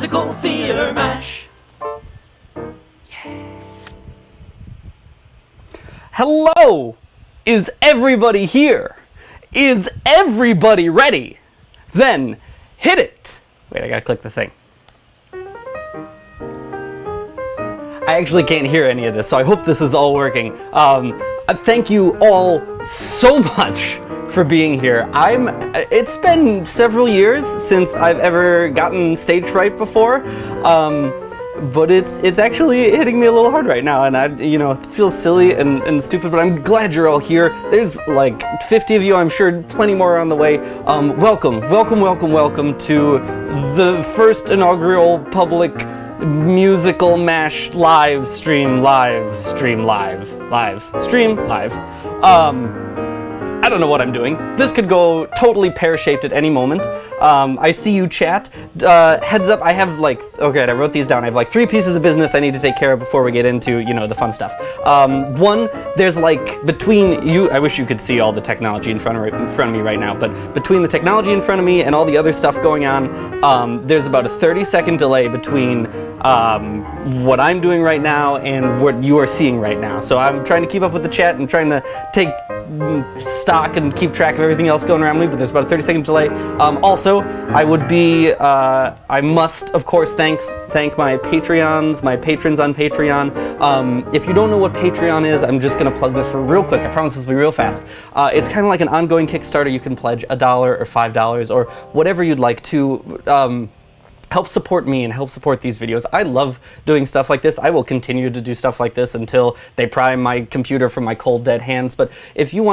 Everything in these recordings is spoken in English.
musical theater mash. Hello! Is everybody here? Is everybody ready? Then hit it! Wait, I gotta click the thing. I actually can't hear any of this, so I hope this is all working. Thank you all so much for being here. It's been several years since I've ever gotten stage fright before. But it's actually hitting me a little hard right now, and it feels silly and stupid, but I'm glad you're all here. There's like 50 of you, I'm sure plenty more on the way. Welcome to the first inaugural public musical MASH live stream. I don't know what I'm doing. This could go totally pear-shaped at any moment. I see you chat. Heads up, I have okay, I wrote these down. I have 3 pieces of business I need to take care of before we get into, the fun stuff. One, there's between you, I wish you could see all the technology in front of me right now, but between the technology in front of me and all the other stuff going on, there's about a 30-second delay between what I'm doing right now and what you are seeing right now. So I'm trying to keep up with the chat and trying to take stock and keep track of everything else going around me, but there's about a 30-second delay. Also, I must, of course, thank my Patreons, my patrons on Patreon. If you don't know what Patreon is, I'm just going to plug this for real quick. I promise this will be real fast. It's kind of like an ongoing Kickstarter. You can pledge $1 or $5 or whatever you'd like to help support me and help support these videos. I love doing stuff like this. I will continue to do stuff like this until they pry my computer from my cold, dead hands. But if you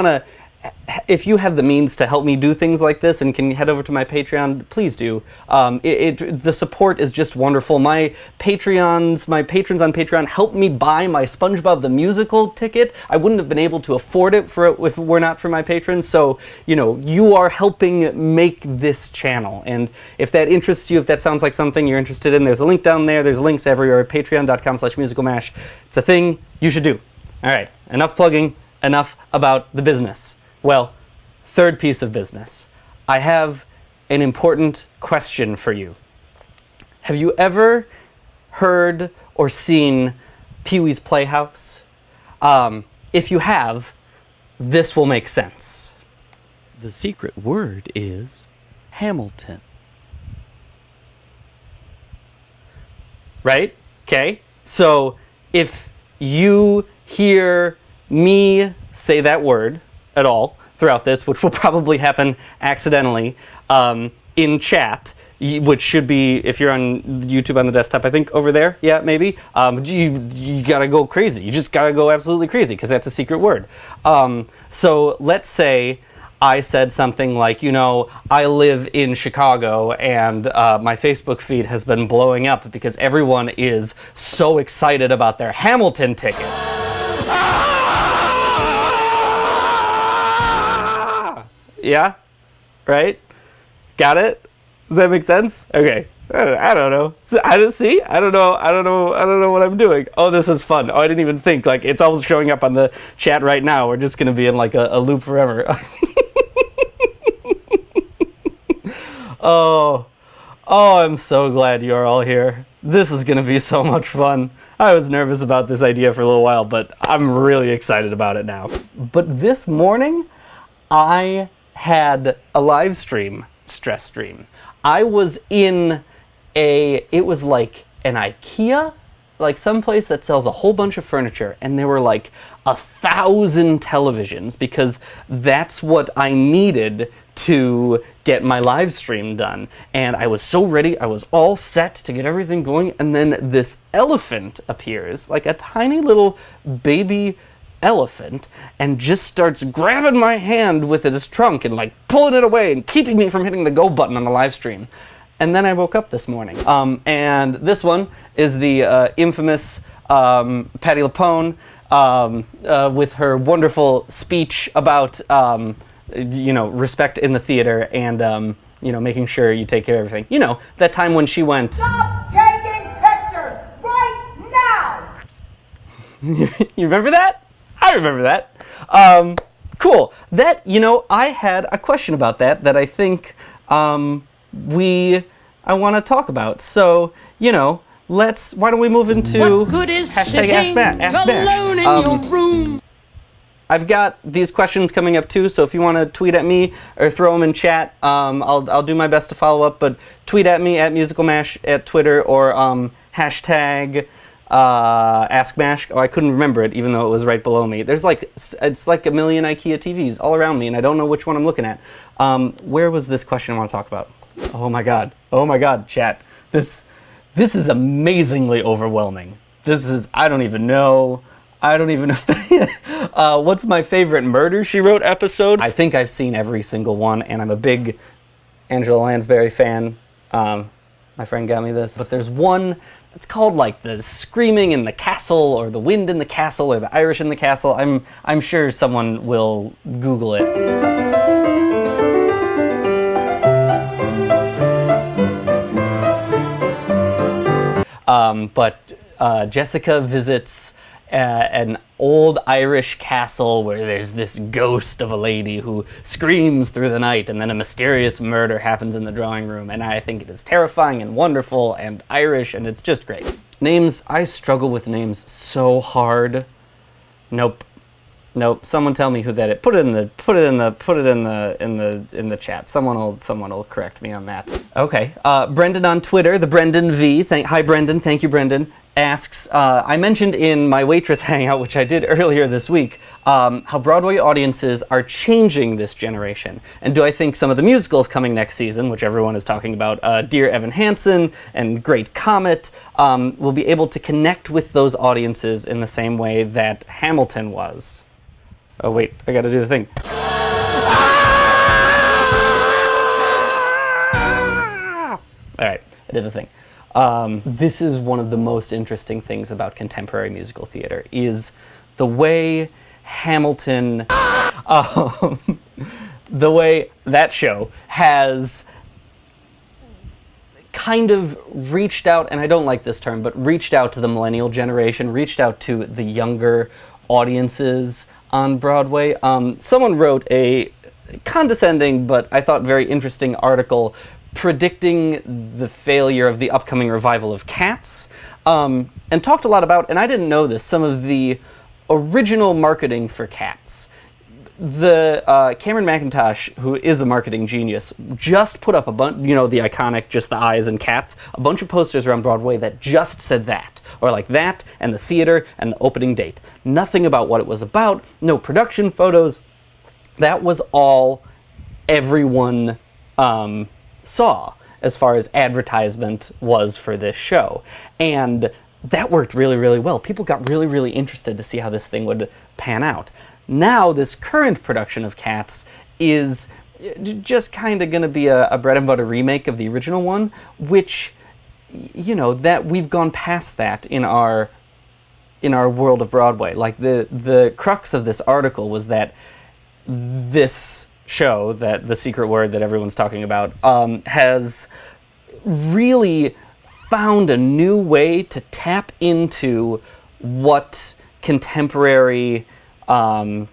have the means to help me do things like this and can head over to my Patreon, please do. The support is just wonderful. My patrons on Patreon help me buy my SpongeBob the Musical ticket. I wouldn't have been able to afford it if it were not for my patrons. So, you are helping make this channel. And if that interests you, if that sounds like something you're interested in, there's a link down there. There's links everywhere. Patreon.com/musicalmash. It's a thing you should do. All right, enough plugging, enough about the business. Well, third piece of business. I have an important question for you. Have you ever heard or seen Pee-wee's Playhouse? If you have, this will make sense. The secret word is Hamilton. Right? Okay. So if you hear me say that word at all throughout this, which will probably happen accidentally, in chat, which should be, if you're on YouTube on the desktop, I think over there, yeah, maybe, you gotta go crazy. You just gotta go absolutely crazy, because that's a secret word. So let's say I said something like, I live in Chicago and my Facebook feed has been blowing up because everyone is so excited about their Hamilton tickets. Yeah? Right? Got it? Does that make sense? Okay. I don't know. I don't know what I'm doing. Oh, this is fun. Oh, I didn't even think. It's all showing up on the chat right now. We're just going to be in a loop forever. Oh, I'm so glad you're all here. This is going to be so much fun. I was nervous about this idea for a little while, but I'm really excited about it now. But this morning, I had a live stream, stress stream. I was in it was like an IKEA, someplace that sells a whole bunch of furniture, and there were 1,000 televisions because that's what I needed to get my live stream done. And I was so ready, I was all set to get everything going, and then this elephant appears, a tiny little baby elephant, and just starts grabbing my hand with its trunk and pulling it away and keeping me from hitting the go button on the live stream. And then I woke up this morning. And this one is the infamous Patti LuPone with her wonderful speech about respect in the theater and making sure you take care of everything. That time when she went, "Stop taking pictures right now!" You remember that? I remember that. Cool. That, I had a question about that I think I want to talk about. So, why don't we move into What good is hashtag sitting Ask Bash? alone in your room? I've got these questions coming up too, so if you want to tweet at me or throw them in chat, I'll do my best to follow up. But tweet at me at musicalmash at Twitter or hashtag Ask Mash. Oh, I couldn't remember it, even though it was right below me. It's like a million IKEA TVs all around me, and I don't know which one I'm looking at. Where was this question I want to talk about? Oh my god, chat. This is amazingly overwhelming. I don't even know. What's my favorite Murder, She Wrote episode? I think I've seen every single one, and I'm a big Angela Lansbury fan. My friend got me this. But there's one, it's called like the Screaming in the Castle, or the Wind in the Castle, or the Irish in the Castle. I'm sure someone will Google it. But Jessica visits an old Irish castle where there's this ghost of a lady who screams through the night, and then a mysterious murder happens in the drawing room, and I think it is terrifying and wonderful and Irish, and it's just great. Names, I struggle with names so hard. Nope. Someone tell me who that is. Put it in the chat. Someone will correct me on that. Okay. Brendan on Twitter, the Brendan V. Hi Brendan. Thank you, Brendan. Asks, I mentioned in my waitress hangout, which I did earlier this week, how Broadway audiences are changing this generation. And do I think some of the musicals coming next season, which everyone is talking about, Dear Evan Hansen and Great Comet, will be able to connect with those audiences in the same way that Hamilton was? Oh wait, I gotta do the thing. Alright, I did the thing. This is one of the most interesting things about contemporary musical theater, is the way Hamilton, the way that show has kind of reached out, and I don't like this term, but reached out to the millennial generation, reached out to the younger audiences on Broadway. Someone wrote a condescending, but I thought very interesting article predicting the failure of the upcoming revival of Cats, and talked a lot about, and I didn't know this, some of the original marketing for Cats. The Cameron McIntosh, who is a marketing genius, just put up a bunch, the iconic just the eyes and cats, a bunch of posters around Broadway that just said that, or like that, and the theater, and the opening date. Nothing about what it was about, no production photos. That was all everyone saw as far as advertisement was for this show. And that worked really, really well. People got really, really interested to see how this thing would pan out. Now, this current production of Cats is just kind of going to be a bread and butter remake of the original one, which, that we've gone past that in our world of Broadway. Like, the crux of this article was that this show, that the secret word that everyone's talking about, has really found a new way to tap into what contemporary young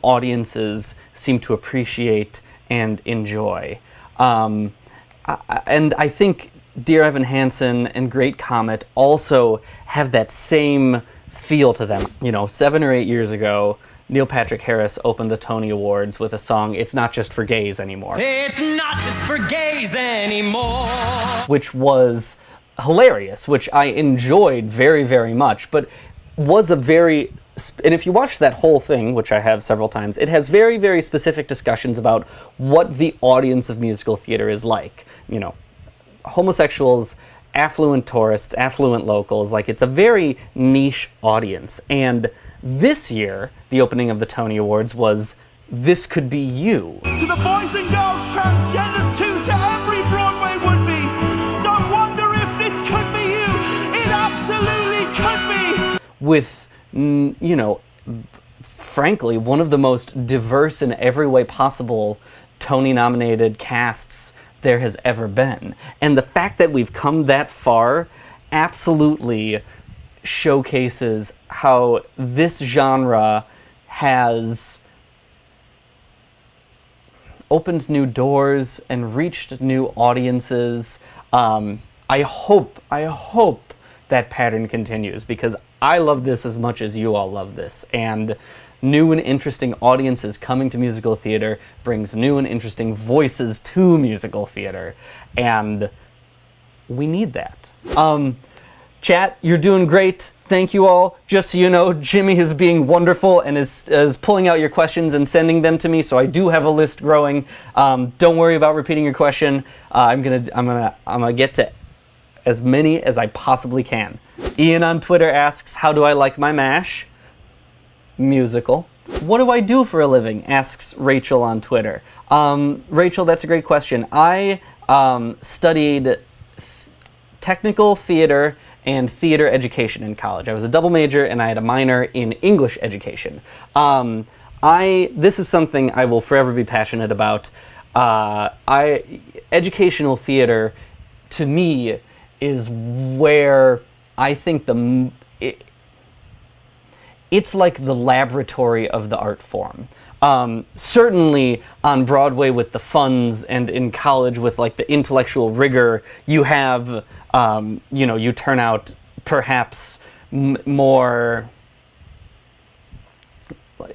audiences seem to appreciate and enjoy. And I think Dear Evan Hansen and Great Comet also have that same feel to them. 7 or 8 years ago, Neil Patrick Harris opened the Tony Awards with a song, It's Not Just for Gays Anymore. It's not just for gays anymore. Which was hilarious, which I enjoyed very, very much, but was a very, and if you watch that whole thing, which I have several times, it has very, very specific discussions about what the audience of musical theater is like. Homosexuals, affluent tourists, affluent locals, like it's a very niche audience. And this year, the opening of the Tony Awards was This Could Be You. To the boys and girls, transgenders too, to every Broadway would-be. Don't wonder if this could be you. It absolutely could be. With, frankly, one of the most diverse in every way possible Tony-nominated casts there has ever been. And the fact that we've come that far absolutely showcases how this genre has opened new doors and reached new audiences. I hope that pattern continues, because I love this as much as you all love this, and new and interesting audiences coming to musical theater brings new and interesting voices to musical theater, and we need that. Chat, you're doing great. Thank you all. Just so you know, Jimmy is being wonderful and is pulling out your questions and sending them to me, so I do have a list growing. Don't worry about repeating your question. I'm gonna get to as many as I possibly can. Ian on Twitter asks, how do I like my MASH? Musical. What do I do for a living? Asks Rachel on Twitter. Rachel, that's a great question. I studied technical theater and theater education in college. I was a double major and I had a minor in English education. This is something I will forever be passionate about. Educational theater, to me, is where I think it's like the laboratory of the art form. Certainly on Broadway with the funds, and in college with like the intellectual rigor, you have, you turn out perhaps more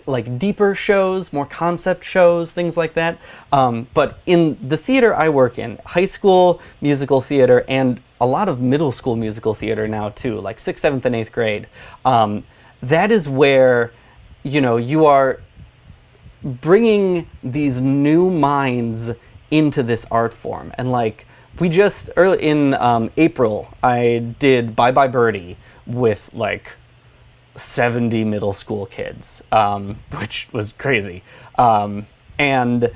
like deeper shows, more concept shows, things like that. But in the theater I work in, high school musical theater and a lot of middle school musical theater now too, like 6th, 7th, and 8th grade, that is where, you are bringing these new minds into this art form. And like, we just, early in April, I did Bye Bye Birdie with like 70 middle school kids, which was crazy. And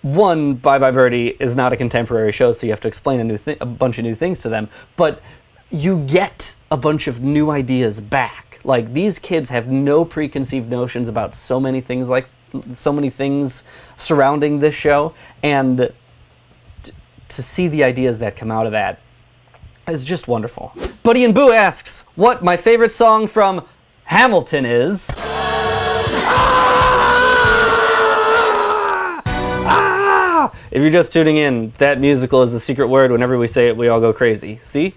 one, Bye Bye Birdie is not a contemporary show, so you have to explain a bunch of new things to them, but you get a bunch of new ideas back. Like, these kids have no preconceived notions about so many things surrounding this show, and to see the ideas that come out of that is just wonderful. Buddy and Boo asks what my favorite song from Hamilton is. If you're just tuning in, that musical is the secret word. Whenever we say it, we all go crazy. See?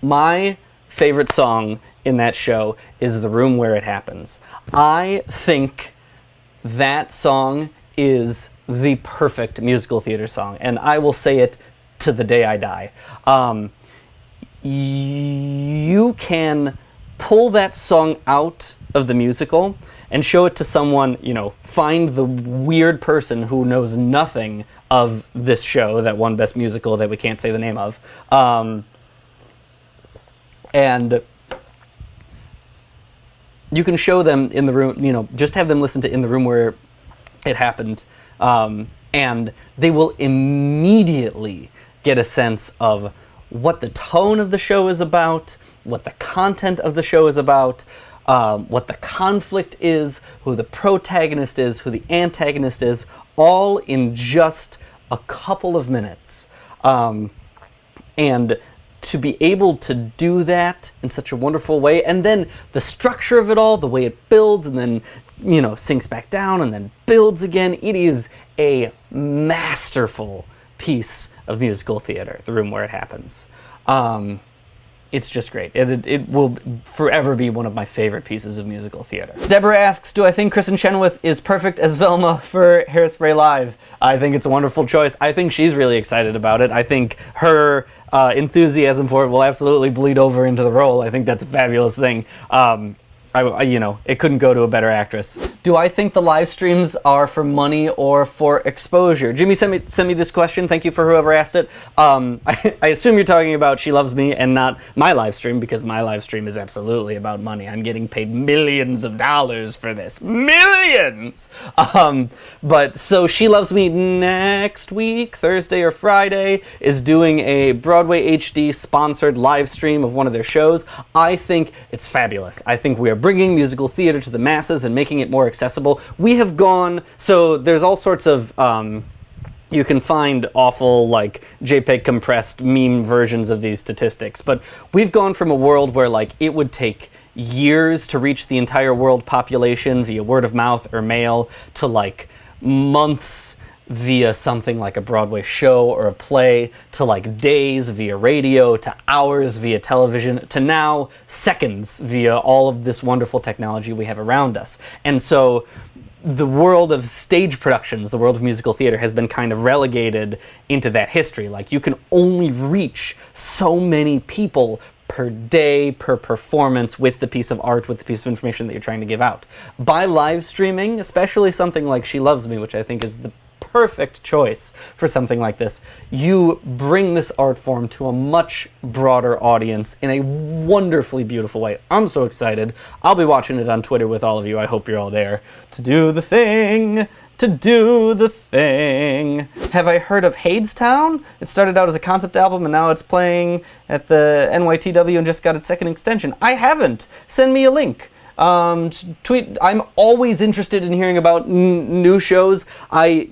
My favorite song in that show is The Room Where It Happens. I think that song is the perfect musical theater song, and I will say it to the day I die. You can pull that song out of the musical and show it to someone, find the weird person who knows nothing of this show that won Best Musical that we can't say the name of, and you can show them in the room, just have them listen to In the Room Where It Happened, and they will immediately get a sense of what the tone of the show is about, what the content of the show is about, what the conflict is, who the protagonist is, who the antagonist is, all in just a couple of minutes. And to be able to do that in such a wonderful way, and then the structure of it all, the way it builds and then, sinks back down and then builds again, it is a masterful piece of musical theater, The Room Where It Happens. It's just great. It will forever be one of my favorite pieces of musical theater. Deborah asks, do I think Kristen Chenoweth is perfect as Velma for Hairspray Live? I think it's a wonderful choice. I think she's really excited about it. I think her enthusiasm for it will absolutely bleed over into the role. I think that's a fabulous thing. It couldn't go to a better actress. Do I think the live streams are for money or for exposure? Jimmy sent me this question. Thank you for whoever asked it. I assume you're talking about She Loves Me and not my live stream, because my live stream is absolutely about money. I'm getting paid millions of dollars for this. Millions! But so She Loves Me next week, Thursday or Friday, is doing a Broadway HD sponsored live stream of one of their shows. I think it's fabulous. I think we are bringing musical theater to the masses and making it more accessible. We have gone, so there's all sorts of, you can find awful, like, JPEG compressed meme versions of these statistics, but we've gone from a world where, like, it would take years to reach the entire world population via word of mouth or mail to, like, months, via something like a Broadway show or a play, to like days via radio, to hours via television, to now seconds via all of this wonderful technology we have around us. And so the world of stage productions, the world of musical theater, has been kind of relegated into that history. Like, you can only reach so many people per day, per performance, with the piece of art, with the piece of information that you're trying to give out. By live streaming, especially something like She Loves Me, which I think is the perfect choice for something like this, you bring this art form to a much broader audience in a wonderfully beautiful way. I'm so excited. I'll be watching it on Twitter with all of you. I hope you're all there to do the thing. To do the thing. Have I heard of Hadestown? It started out as a concept album and now it's playing at the NYTW and just got its second extension. I haven't. Send me a link. Tweet. I'm always interested in hearing about new shows. I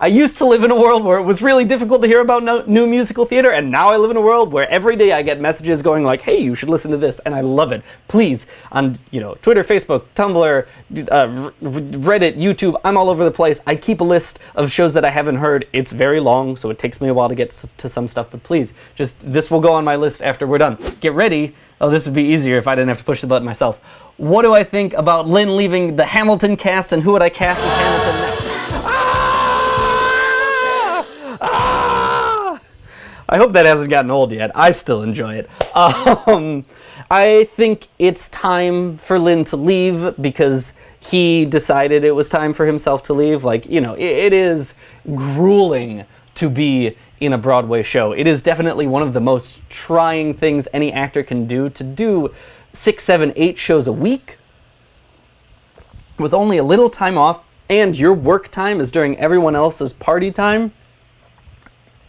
used to live in a world where it was really difficult to hear about new musical theater, and now I live in a world where every day I get messages going like, "Hey, you should listen to this," and I love it. Please, on Twitter, Facebook, Tumblr, Reddit, YouTube, I'm all over the place. I keep a list of shows that I haven't heard. It's very long, so it takes me a while to get to some stuff. But please, this will go on my list after we're done. Get ready. Oh, this would be easier if I didn't have to push the button myself. What do I think about Lynn leaving the Hamilton cast, and who would I cast as Hamilton next? I hope that hasn't gotten old yet. I still enjoy it. I think it's time for Lynn to leave because he decided it was time for himself to leave. Like, it is grueling to be in a Broadway show. It is definitely one of the most trying things any actor can do, to do 6, 7, 8 shows a week with only a little time off, and your work time is during everyone else's party time.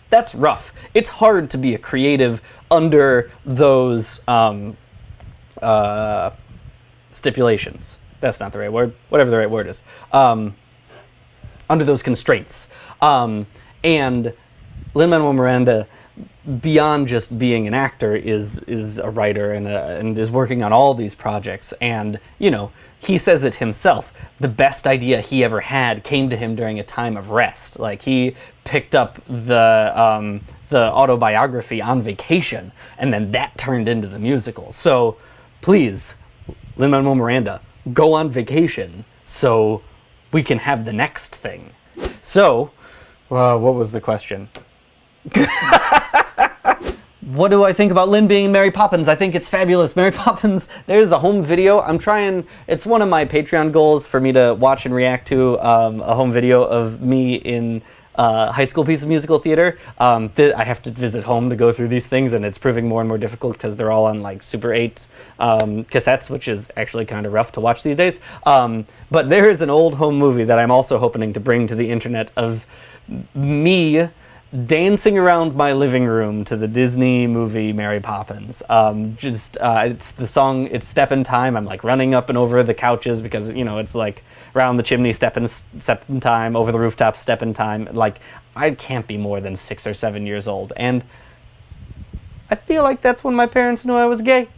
That's rough. It's hard to be a creative under those stipulations. That's not the right word. Whatever the right word is. Under those constraints. And Lin-Manuel Miranda, beyond just being an actor, is a writer and is working on all these projects. And, he says it himself. The best idea he ever had came to him during a time of rest. Like, he picked up the autobiography on vacation, and then that turned into the musical. So, please, Lin-Manuel Miranda, go on vacation so we can have the next thing. So, what was the question? What do I think about Lynn being Mary Poppins? I think it's fabulous. Mary Poppins, there's a home video. It's one of my Patreon goals for me to watch and react to a home video of me in high school piece of musical theater. I have to visit home to go through these things, and it's proving more and more difficult because they're all on like Super 8 cassettes, which is actually kind of rough to watch these days. But there is an old home movie that I'm also hoping to bring to the internet of me dancing around my living room to the Disney movie Mary Poppins. It's the song, it's Steppin' Time. I'm like running up and over the couches because, it's like round the chimney, steppin' time, over the rooftop, steppin' time. Like, I can't be more than 6 or 7 years old. And I feel like that's when my parents knew I was gay.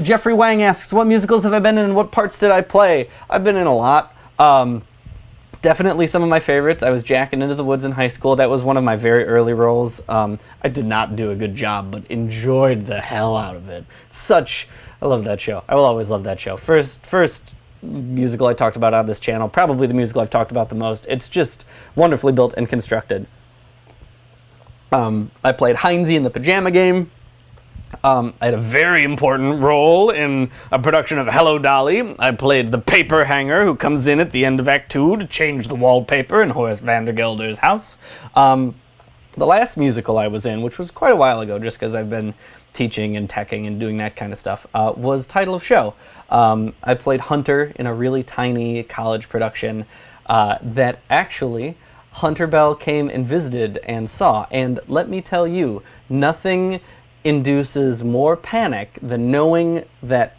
Jeffrey Wang asks, what musicals have I been in and what parts did I play? I've been in a lot. Definitely some of my favorites. I was Jack in Into the Woods in high school. That was one of my very early roles. I did not do a good job, but enjoyed the hell out of it. I love that show. I will always love that show. First musical I talked about on this channel, probably the musical I've talked about the most. It's just wonderfully built and constructed. I played Heinzie in the Pajama Game. I had a very important role in a production of Hello, Dolly. I played the paper hanger who comes in at the end of Act 2 to change the wallpaper in Horace Vandergelder's house. The last musical I was in, which was quite a while ago just because I've been teaching and teching and doing that kind of stuff, was Title of Show. I played Hunter in a really tiny college production that actually Hunter Bell came and visited and saw. And let me tell you, nothing induces more panic than knowing that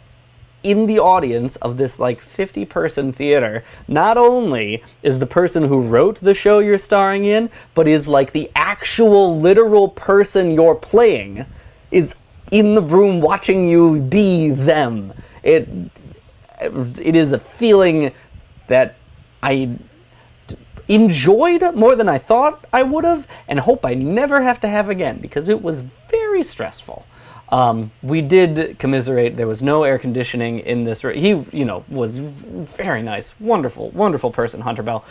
in the audience of this like 50-person theater, not only is the person who wrote the show you're starring in, but is like the actual literal person you're playing is in the room watching you be them. It is a feeling that enjoyed more than I thought I would have, and hope I never have to have again, because it was very stressful. We did commiserate. There was no air conditioning in this room. He, was very nice, wonderful, wonderful person, Hunter Bell.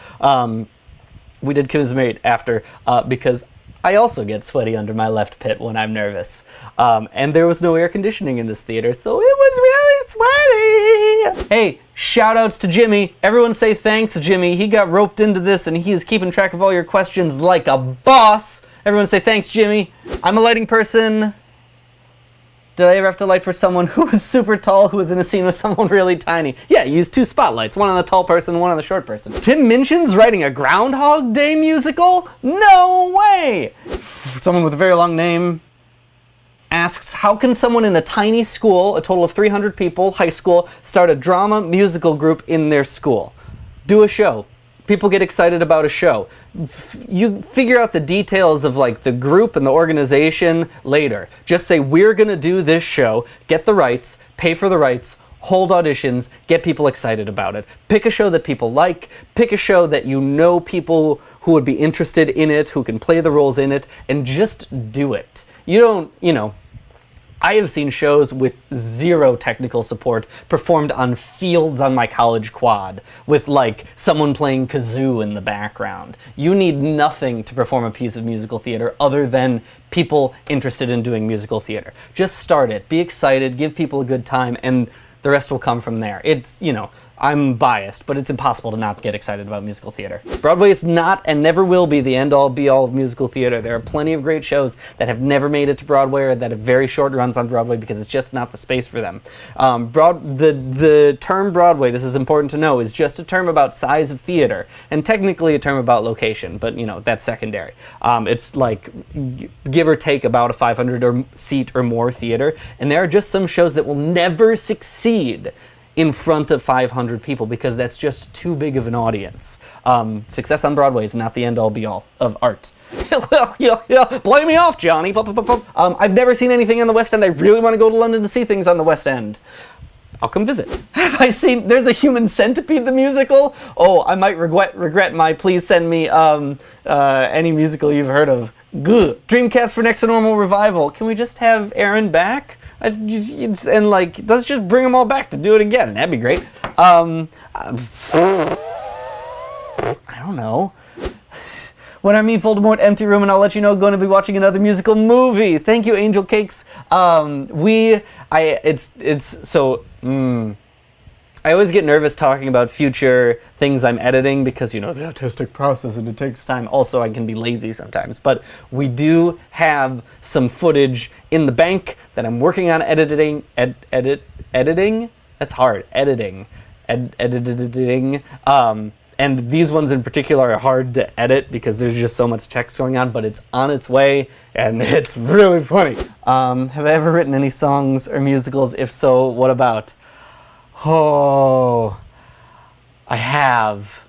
We did commiserate after, because I also get sweaty under my left pit when I'm nervous. And there was no air conditioning in this theater, so it was really sweaty. Hey, shout outs to Jimmy. Everyone say thanks, Jimmy. He got roped into this and he is keeping track of all your questions like a boss. Everyone say thanks, Jimmy. I'm a lighting person. Did I ever have to light for someone who was super tall, who was in a scene with someone really tiny? Yeah, you used 2 spotlights, one on the tall person, one on the short person. Tim Minchin's writing a Groundhog Day musical? No way! Someone with a very long name asks, how can someone in a tiny school, a total of 300 people, high school, start a drama musical group in their school? Do a show. People get excited about a show. You figure out the details of like the group and the organization later. Just say, we're gonna do this show, get the rights, pay for the rights, hold auditions, get people excited about it. Pick a show that people like, pick a show that you know people who would be interested in it, who can play the roles in it, and just do it. You don't, I have seen shows with 0 technical support performed on fields on my college quad with like someone playing kazoo in the background. You need nothing to perform a piece of musical theater other than people interested in doing musical theater. Just start it, be excited, give people a good time, and the rest will come from there. It's, I'm biased, but it's impossible to not get excited about musical theater. Broadway is not and never will be the end-all be-all of musical theater. There are plenty of great shows that have never made it to Broadway or that have very short runs on Broadway because it's just not the space for them. The term Broadway, this is important to know, is just a term about size of theater and technically a term about location, but that's secondary. It's like give or take about a 500 seat or more theater, and there are just some shows that will never succeed in front of 500 people because that's just too big of an audience. Success on Broadway is not the end-all be-all of art. Play me off, Johnny. I've never seen anything on the West End. I really want to go to London to see things on the West End. I'll come visit. Have I seen, there's a Human Centipede the musical? Oh, I might regret my please send me any musical you've heard of. Good. Dreamcast for Next to Normal revival. Can we just have Aaron back? And like, let's just bring them all back to do it again. That'd be great. I don't know. When I meet Voldemort, empty room, and I'll let you know. Going to be watching another musical movie. Thank you, Angel Cakes. I always get nervous talking about future things I'm editing because, the artistic process and it takes time. Also, I can be lazy sometimes. But we do have some footage in the bank that I'm working on editing. Editing? That's hard. Editing. Editing. And these ones in particular are hard to edit because there's just so much text going on, but it's on its way and it's really funny. Have I ever written any songs or musicals? If so, what about? Oh, I have.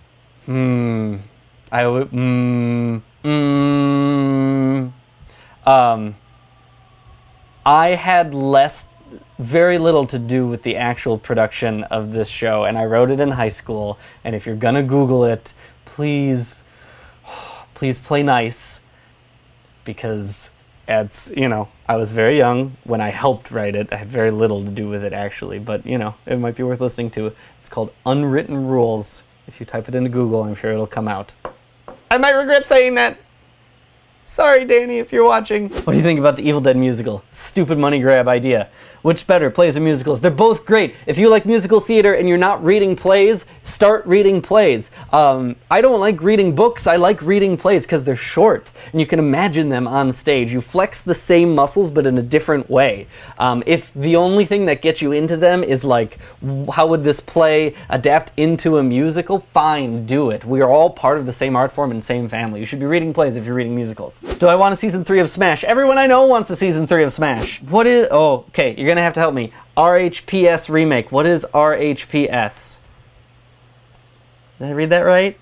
I had very little to do with the actual production of this show, and I wrote it in high school, and if you're gonna Google it, please play nice, because it's, I was very young when I helped write it. I had very little to do with it, actually, but, it might be worth listening to. It's called Unwritten Rules. If you type it into Google, I'm sure it'll come out. I might regret saying that. Sorry, Danny, if you're watching. What do you think about the Evil Dead musical? Stupid money grab idea. Which better, plays or musicals? They're both great. If you like musical theater and you're not reading plays, start reading plays. I don't like reading books. I like reading plays because they're short and you can imagine them on stage. You flex the same muscles but in a different way. If the only thing that gets you into them is like, how would this play adapt into a musical? Fine, do it. We are all part of the same art form and same family. You should be reading plays if you're reading musicals. Do I want a season 3 of Smash? Everyone I know wants a season 3 of Smash. What is, okay, you're gonna have to help me. RHPS remake. What is RHPS? Did I read that right?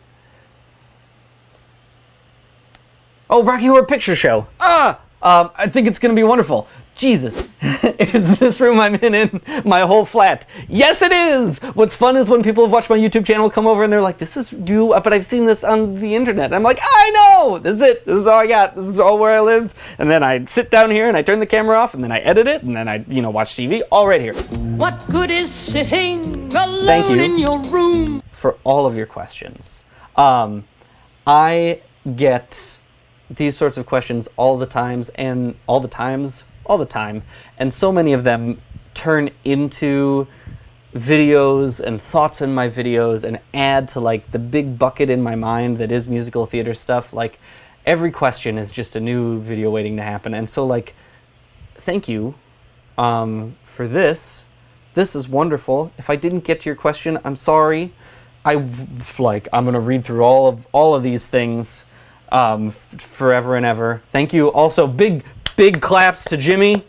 Oh, Rocky Horror Picture Show. I think it's gonna be wonderful. Jesus, is this room I'm in my whole flat? Yes, it is! What's fun is when people have watched my YouTube channel come over and they're like, this is you, but I've seen this on the internet. And I'm like, I know! This is it. This is all I got. This is all where I live. And then I sit down here and I turn the camera off and then I edit it and then I, watch TV all right here. What good is sitting alone Thank you in your room? for all of your questions. I get these sorts of questions all the time, and so many of them turn into videos and thoughts in my videos and add to like the big bucket in my mind that is musical theater stuff. Like every question is just a new video waiting to happen, and so like thank you for this. This is wonderful. If I didn't get to your question, I'm sorry. I'm gonna read through all of these things forever and ever. Thank you. Also, big claps to Jimmy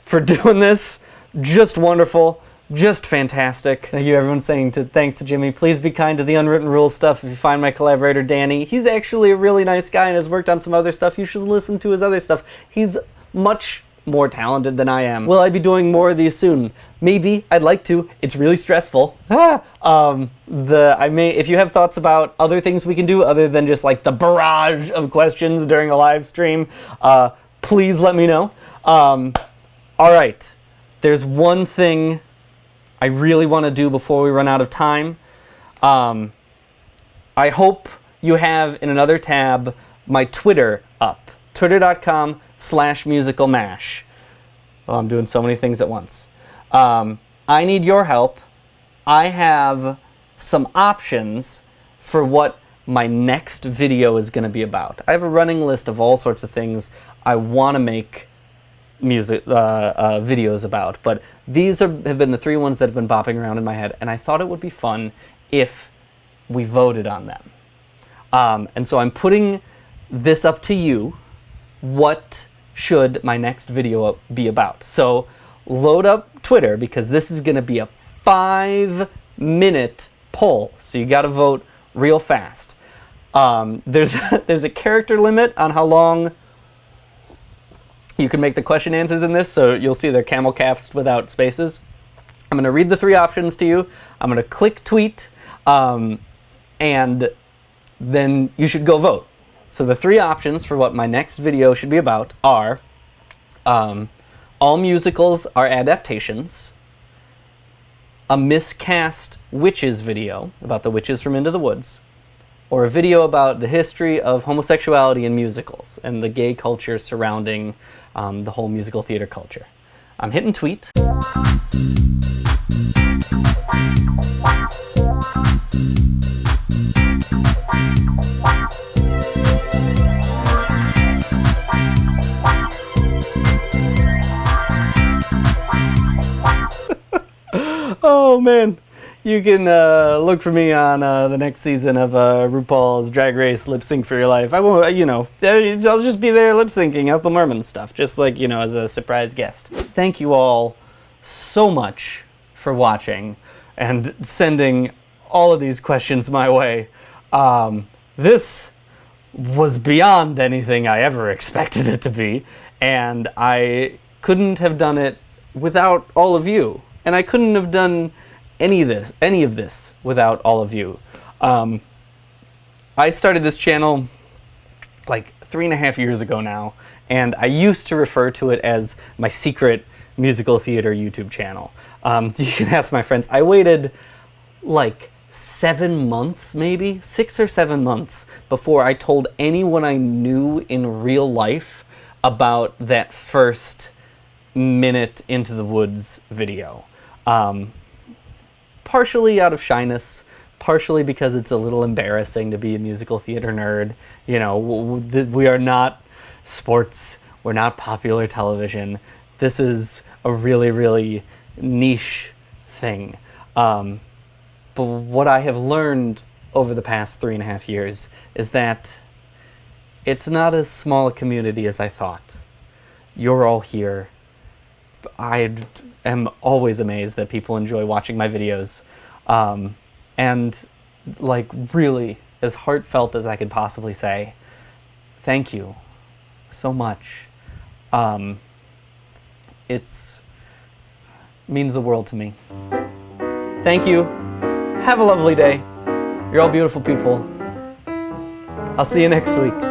for doing this. Just wonderful. Just fantastic. Thank you, everyone saying thanks to Jimmy. Please be kind to the unwritten rules stuff if you find my collaborator Danny. He's actually a really nice guy and has worked on some other stuff. You should listen to his other stuff. He's much more talented than I am. Will I be doing more of these soon? Maybe. I'd like to. It's really stressful. If you have thoughts about other things we can do other than just like the barrage of questions during a live stream, please let me know. All right. There's one thing I really want to do before we run out of time. I hope you have in another tab my Twitter up. Twitter.com/musicalmash. Oh, I'm doing so many things at once. I need your help. I have some options for what my next video is going to be about. I have a running list of all sorts of things I want to make music videos about, but these have been the three ones that have been bopping around in my head, and I thought it would be fun if we voted on them. And so I'm putting this up to you. What should my next video be about? So load up Twitter, because this is going to be a 5-minute poll, so you got to vote real fast. There's a character limit on how long you can make the question answers in this, so you'll see they're camel caps without spaces. I'm going to read the three options to you. I'm going to click tweet, and then you should go vote. So the three options for what my next video should be about are all musicals are adaptations, a miscast witches video about the witches from Into the Woods, or a video about the history of homosexuality in musicals and the gay culture surrounding the whole musical theater culture. I'm hitting tweet. Oh man, you can look for me on the next season of RuPaul's Drag Race Lip Sync for Your Life. I won't, I'll just be there lip syncing Ethel Merman stuff, just like, as a surprise guest. Thank you all so much for watching and sending all of these questions my way. This was beyond anything I ever expected it to be, and I couldn't have done it without all of you. And I couldn't have done any of this without all of you. I started this channel like 3.5 years ago now, and I used to refer to it as my secret musical theater YouTube channel. You can ask my friends. I waited like 7 months, maybe 6 or 7 months, before I told anyone I knew in real life about that first minute Into the Woods video. Partially out of shyness, partially because it's a little embarrassing to be a musical theater nerd. We are not sports, we're not popular television. This is a really, really niche thing. But what I have learned over the past 3.5 years is that it's not as small a community as I thought. You're all here. I am always amazed that people enjoy watching my videos, and like really as heartfelt as I could possibly say, thank you so much. It's means the world to me. Thank you. Have a lovely day. You're all beautiful people. I'll see you next week.